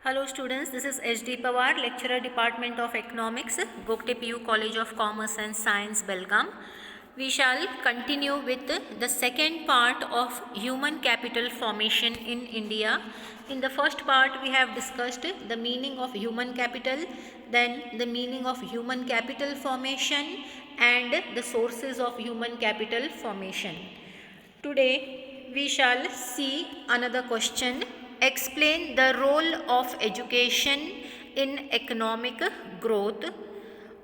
Hello students, this is HD Pawar, lecturer Department of Economics, Gokte PU College of Commerce and Science, Belgaum. We shall continue with the second part of human capital formation in India. In the first part we have discussed the meaning of human capital, then the meaning of human capital formation and the sources of human capital formation. Today we shall see another question. Explain the role of education in economic growth,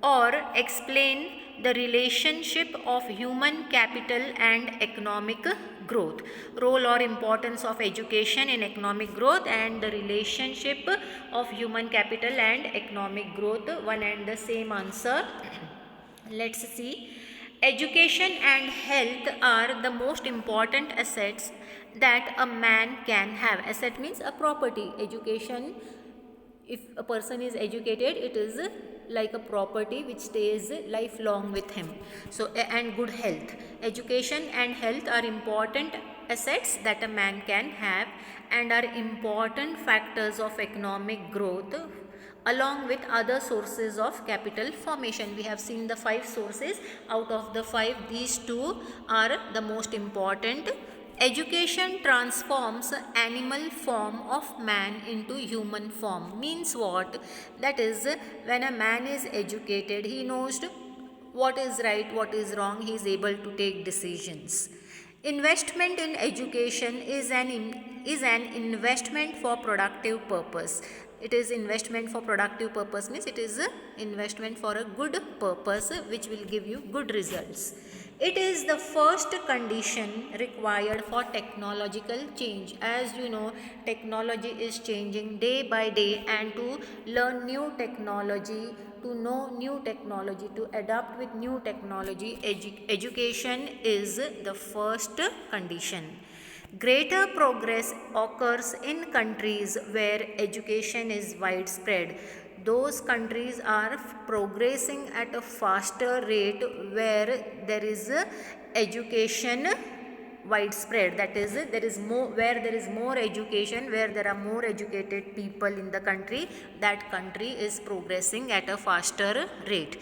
or explain the relationship of human capital and economic growth. Role or importance of education in economic growth and the relationship of human capital and economic growth. One and the same answer. Let's see. Education and health are the most important assets that a man can have. Asset means a property. Education, if a person is educated, it is like a property which stays lifelong with him. So, and good health. Education and health are important assets that a man can have and are important factors of economic growth along with other sources of capital formation. We have seen the 5 sources. Out of the 5, these 2 are the most important. Education transforms animal form of man into human form. Means what? That is, when a man is educated, he knows what is right, what is wrong, he is able to take decisions. Investment in education is an investment for productive purpose. It is investment for productive purpose means it is a investment for a good purpose which will give you good results. It is the first condition required for technological change. As you know, technology is changing day by day, and to learn new technology, to know new technology, to adapt with new technology, education is the first condition. Greater progress occurs in countries where education is widespread. Those countries are progressing at a faster rate where there is education widespread. That is, there is more, where there is more education, where there are more educated people in the country, that country is progressing at a faster rate.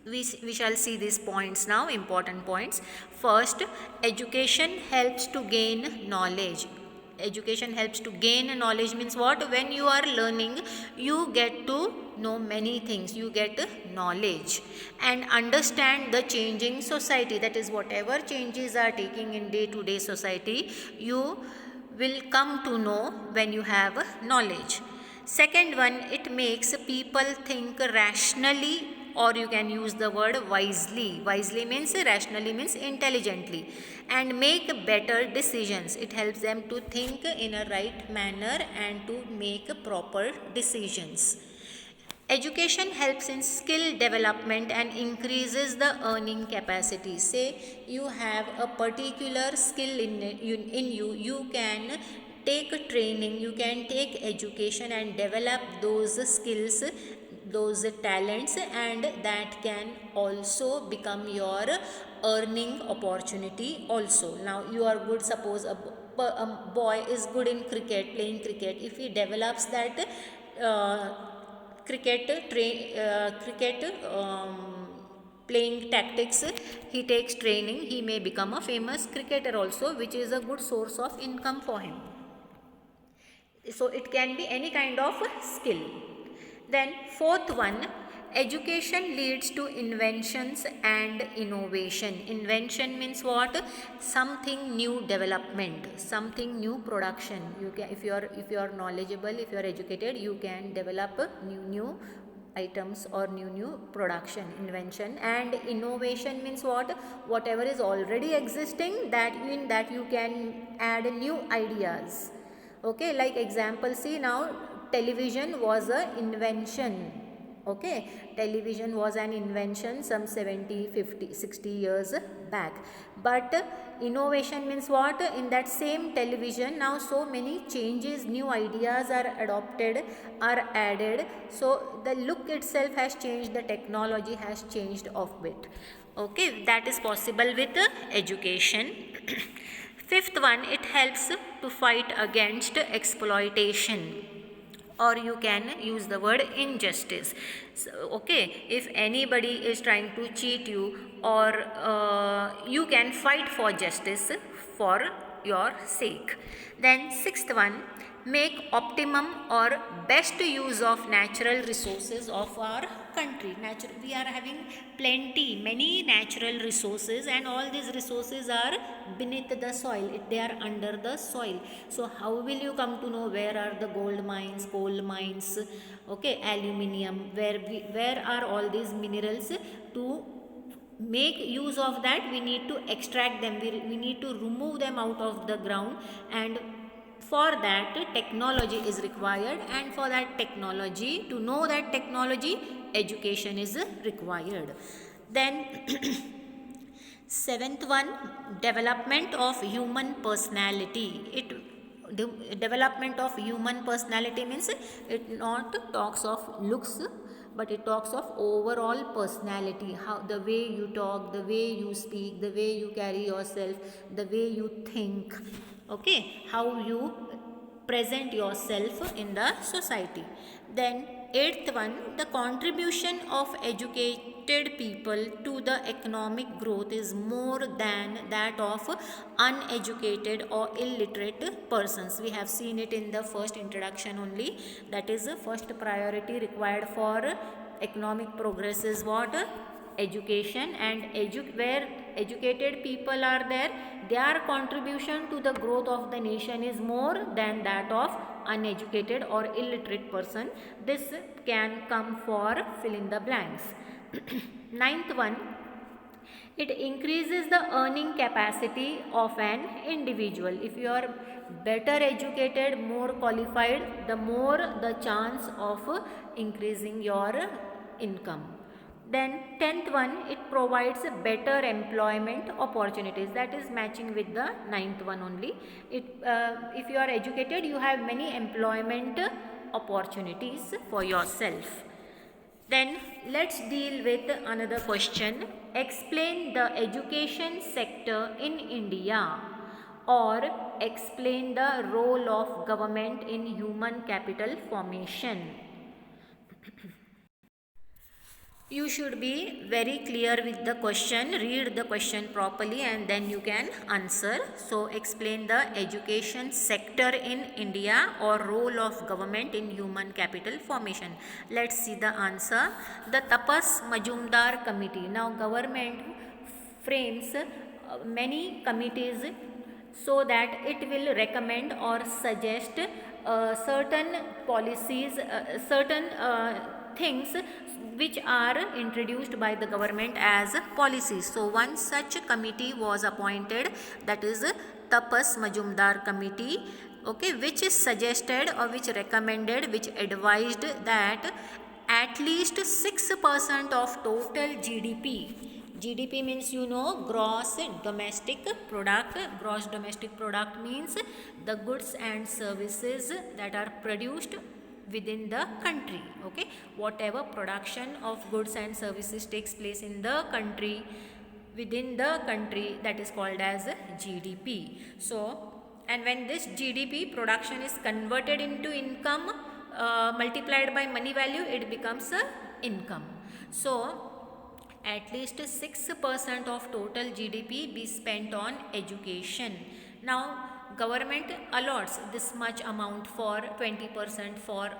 We shall see these points now, important points. First, education helps to gain knowledge. Education helps to gain knowledge means what? When you are learning, you get to know many things, you get knowledge and understand the changing society. That is, whatever changes are taking in day to day society, you will come to know when you have knowledge. Second one, it makes people think rationally, or you can use the word wisely. Wisely means, rationally means intelligently, and make better decisions. It helps them to think in a right manner and to make proper decisions. Education helps in skill development and increases the earning capacity. Say you have a particular skill in you, you can take training, you can take education and develop those skills, those talents, and that can also become your earning opportunity also. Now you are good, suppose a boy is good in cricket, playing cricket. If he develops that playing tactics, he takes training, he may become a famous cricketer also, which is a good source of income for him. So it can be any kind of skill. Then fourth one, education leads to inventions and innovation. Invention means what? Something new development, something new production. You can, if you are knowledgeable, if you are educated, you can develop new items or new production. Invention and innovation means what? Whatever is already existing, that in that you can add new ideas. Okay, like example, see now television was a invention. Okay, television was an invention some 70, 50, 60 years back. But innovation means what? In that same television now so many changes, new ideas are adopted, are added. So the look itself has changed, the technology has changed of bit. Okay, that is possible with education. Fifth one, it helps to fight against exploitation, or you can use the word injustice. So, okay, if anybody is trying to cheat you, or you can fight for justice for your sake. Then sixth one, make optimum or best use of natural resources of our country. We are having many natural resources, and all these resources are beneath the soil. They are under the soil. So how will you come to know where are the gold mines, coal mines, okay, aluminium, where are all these minerals? To make use of that, we need to extract them, we need to remove them out of the ground, and for that technology is required, and for that technology, to know that technology, education is required. Then seventh one, development of human personality. Development of human personality means it not talks of looks, but it talks of overall personality. How the way you talk, the way you speak, the way you carry yourself, the way you think, okay, how you present yourself in the society. Then eighth one, the contribution of educated people to the economic growth is more than that of uneducated or illiterate persons. We have seen it in the first introduction only. That is the first priority required for economic progress is what? Education. And where educated people are there, their contribution to the growth of the nation is more than that of uneducated or illiterate person. This can come for fill in the blanks. Ninth one, it increases the earning capacity of an individual. If you are better educated, more qualified, the more the chance of increasing your income. Then 10th one, it provides better employment opportunities. That is matching with the 9th one only. If you are educated, you have many employment opportunities for yourself. Then let's deal with another question. Explain the education sector in India, or explain the role of government in human capital formation. You should be very clear with the question, read the question properly, and then you can answer. So explain the education sector in India, or role of government in human capital formation. Let's see the answer. The Tapas Majumdar Committee. Now government frames many committees so that it will recommend or suggest certain policies, certain things which are introduced by the government as policies. So one such committee was appointed, that is Tapas Majumdar Committee, okay, which is suggested or which recommended, which advised that at least 6% of total GDP. GDP means, you know, gross domestic product. Gross domestic product means the goods and services that are produced within the country, okay, whatever production of goods and services takes place in the country, within the country, that is called as GDP. So, and when this GDP production is converted into income, multiplied by money value, it becomes income. So at least 6% of total GDP be spent on education. Now government allots this much amount for 20% for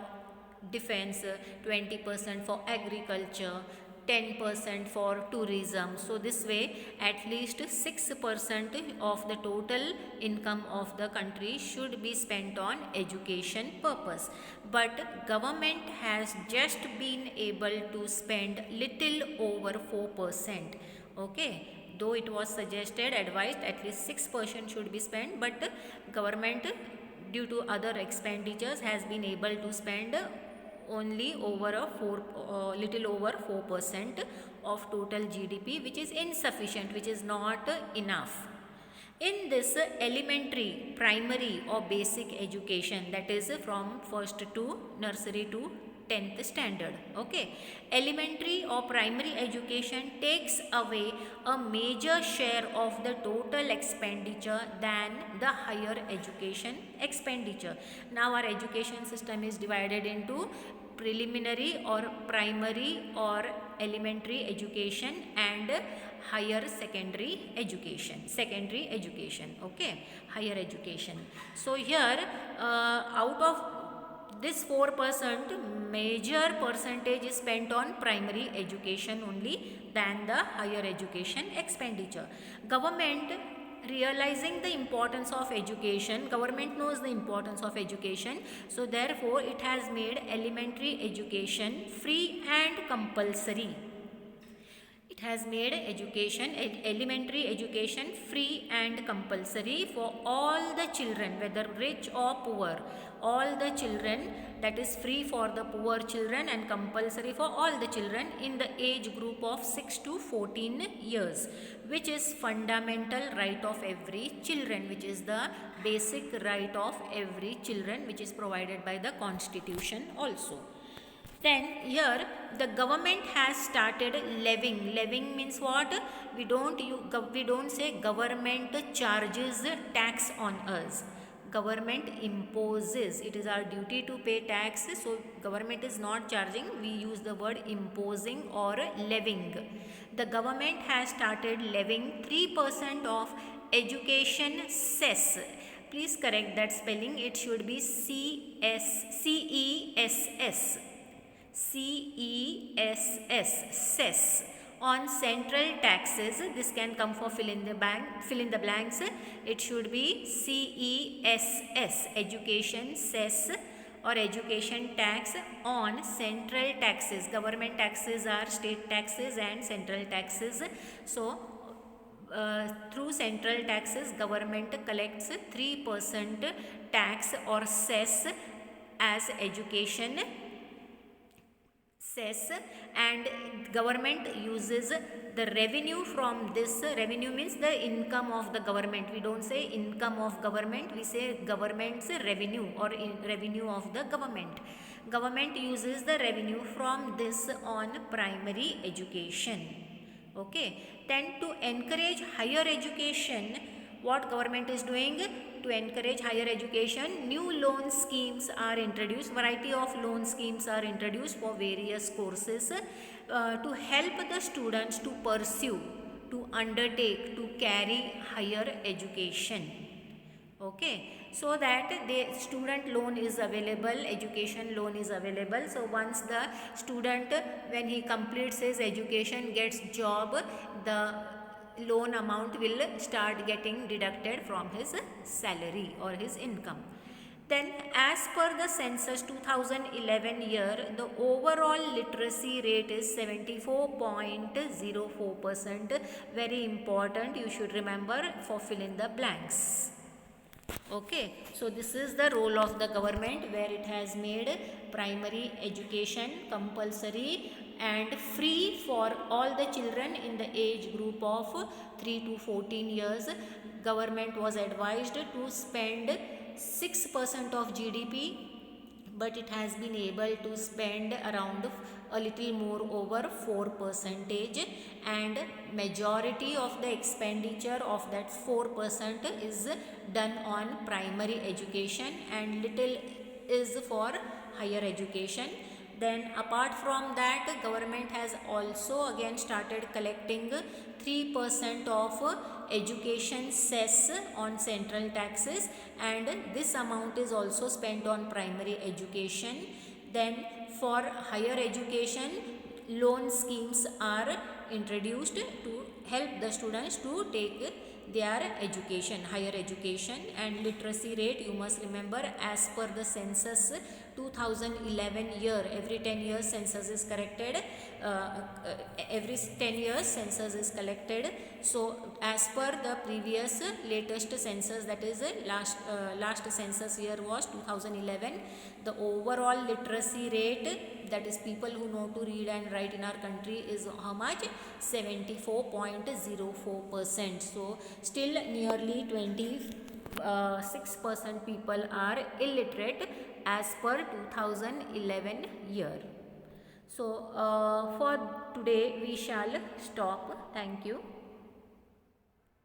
defense, 20% for agriculture, 10% for tourism. So this way at least 6% of the total income of the country should be spent on education purpose. But government has just been able to spend little over 4%. Okay, though it was suggested, advised at least 6% should be spent, but government due to other expenditures has been able to spend only over little over 4% of total GDP, which is insufficient, which is not enough. In this elementary, primary or basic education, that is from first to nursery to 10th standard. Okay, elementary or primary education takes away a major share of the total expenditure than the higher education expenditure. Now our education system is divided into preliminary or primary or elementary education and higher secondary education. Okay, higher education. So here out of this 4%, major percentage is spent on primary education only than the higher education expenditure. Government, realizing the importance of education, government knows the importance of education, so therefore it has made elementary education free and compulsory. It has made elementary education free and compulsory for all the children, whether rich or poor. All the children, that is free for the poor children and compulsory for all the children in the age group of 6 to 14 years, which is fundamental right of every children, which is the basic right of every children, which is provided by the Constitution also. Then here the government has started levying. Levying means what? We don't say government charges tax on us. Government imposes. It is our duty to pay tax. So government is not charging. We use the word imposing or levying. The government has started levying 3% of education cess. Please correct that spelling. It should be CESS. cess on central taxes. This can come for fill in the blanks. It should be CESS, education cess or education tax on central taxes. Government taxes are state taxes and central taxes. So through central taxes, government collects 3% tax or cess as education cess, and government uses the revenue from this. Revenue means the income of the government. We don't say income of government, we say government's revenue or revenue of the government. Government uses the revenue from this on primary education. Okay, then to encourage higher education, what government is doing? To encourage higher education, new loan schemes are introduced. Variety of loan schemes are introduced for various courses to help the students to pursue, to undertake, to carry higher education. Okay, so that the student loan is available, education loan is available. So once the student, when he completes his education, gets job, the loan amount will start getting deducted from his salary or his income. Then as per the census 2011 year, the overall literacy rate is 74.04%. Very important, you should remember for fill in the blanks. Okay, so this is the role of the government, where it has made primary education compulsory and free for all the children in the age group of 3 to 14 years. Government was advised to spend 6% of GDP, but it has been able to spend around a little more over 4%, and majority of the expenditure of that 4% is done on primary education and little is for higher education. Then apart from that, government has also again started collecting 3% of education cess on central taxes, and this amount is also spent on primary education. Then for higher education, loan schemes are introduced to help the students to take their education, higher education. And literacy rate, you must remember, as per the census 2011 year, every 10 years census is corrected, every 10 years census is collected. So as per the previous latest census, that is last census year was 2011, the overall literacy rate, that is people who know to read and write in our country, is how much? 74.04%. So still nearly 26% people are illiterate as per 2011 year. So for today we shall stop. Thank you.